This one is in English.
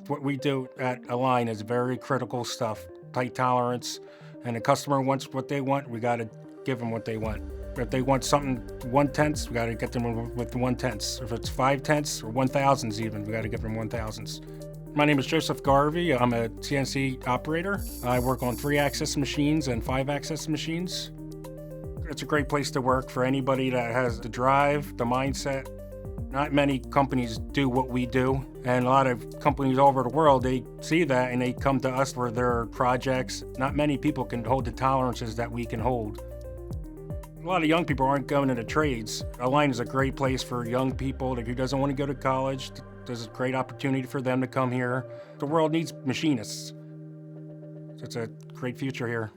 What we do at Align is very critical stuff, tight tolerance, and the customer wants what they want, we gotta give them what they want. If they want something 1/10, we gotta get them with the 1/10. If it's 5/10 or 1,000s even, we gotta give them 1,000s. My name is Joseph Garvey. I'm a CNC operator. I work on 3-axis machines and 5-axis machines. It's a great place to work for anybody that has the drive, the mindset. Not many companies do what we do, and a lot of companies all over the world, they see that and they come to us for their projects. Not many people can hold the tolerances that we can hold. A lot of young people aren't going into trades. Align is a great place for young people who doesn't want to go to college. There's a great opportunity for them to come here. The world needs machinists. So it's a great future here.